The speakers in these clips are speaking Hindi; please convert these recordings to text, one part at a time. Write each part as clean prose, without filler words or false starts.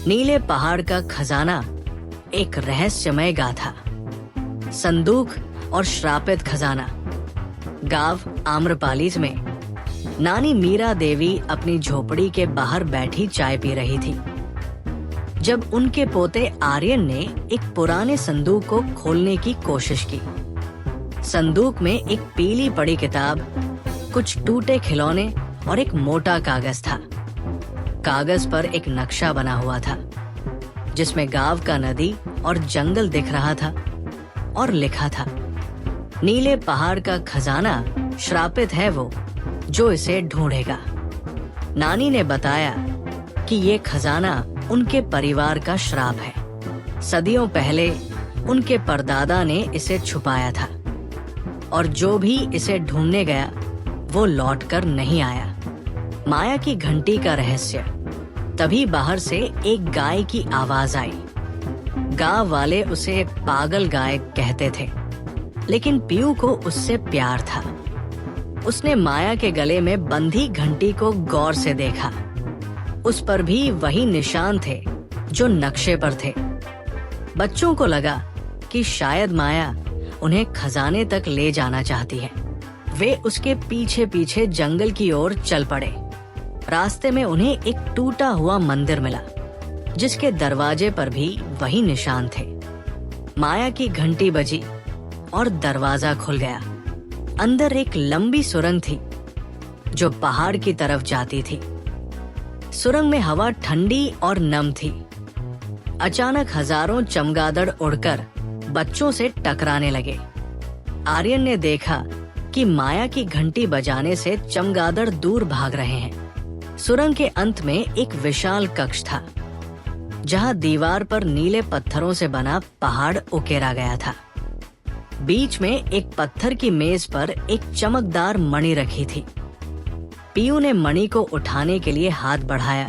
नीले पहाड़ का खजाना एक रहस्यमय गाथा। संदूक और श्रापित खजाना। गांव आम्रपाली में नानी मीरा देवी अपनी झोपड़ी के बाहर बैठी चाय पी रही थी जब उनके पोते आर्यन ने एक पुराने संदूक को खोलने की कोशिश की। संदूक में एक पीली पड़ी किताब, कुछ टूटे खिलौने और एक मोटा कागज था। कागज पर एक नक्शा बना हुआ था जिसमें गांव का नदी और जंगल दिख रहा था और लिखा था, नीले पहाड़ का खजाना श्रापित है वो जो इसे ढूंढेगा। नानी ने बताया कि ये खजाना उनके परिवार का श्राप है। सदियों पहले उनके परदादा ने इसे छुपाया था और जो भी इसे ढूंढने गया वो लौटकर नहीं आया। माया की घंटी का रहस्य। तभी बाहर से एक गाय की आवाज आई। गांव वाले उसे पागल गाय कहते थे, लेकिन पीयू को उससे प्यार था। उसने माया के गले में बंधी घंटी को गौर से देखा। उस पर भी वही निशान थे जो नक्शे पर थे। बच्चों को लगा कि शायद माया उन्हें खजाने तक ले जाना चाहती है। वे उसके पीछे पीछे जंगल की ओर चल पड़े। रास्ते में उन्हें एक टूटा हुआ मंदिर मिला जिसके दरवाजे पर भी वही निशान थे। माया की घंटी बजी और दरवाजा खुल गया। अंदर एक लंबी सुरंग थी जो पहाड़ की तरफ जाती थी। सुरंग में हवा ठंडी और नम थी। अचानक हजारों चमगादड़ उड़कर बच्चों से टकराने लगे। आर्यन ने देखा कि माया की घंटी बजाने से चमगादड़ दूर भाग रहे हैं। सुरंग के अंत में एक विशाल कक्ष था जहां दीवार पर नीले पत्थरों से बना पहाड़ उकेरा गया था। बीच में एक पत्थर की मेज पर एक चमकदार मणि रखी थी। पीयू ने मणि को उठाने के लिए हाथ बढ़ाया।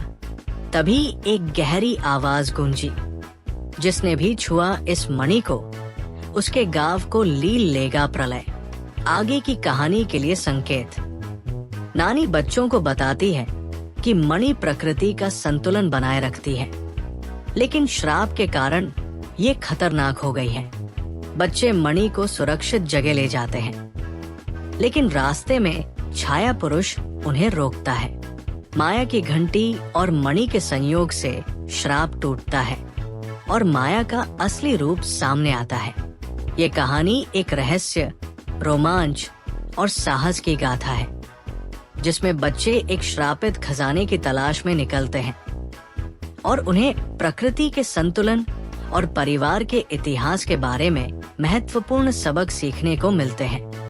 तभी एक गहरी आवाज गूंजी। जिसने भी छुआ इस मणि को उसके गांव को लील लेगा प्रलय। आगे की कहानी के लिए संकेत। नानी बच्चों को बताती है कि मणि प्रकृति का संतुलन बनाए रखती है, लेकिन श्राप के कारण ये खतरनाक हो गई है। बच्चे मणि को सुरक्षित जगह ले जाते हैं, लेकिन रास्ते में छाया पुरुष उन्हें रोकता है। माया की घंटी और मणि के संयोग से श्राप टूटता है और माया का असली रूप सामने आता है। ये कहानी एक रहस्य, रोमांच और साहस की गाथा है जिसमें बच्चे एक श्रापित खजाने की तलाश में निकलते हैं और उन्हें प्रकृति के संतुलन और परिवार के इतिहास के बारे में महत्वपूर्ण सबक सीखने को मिलते हैं।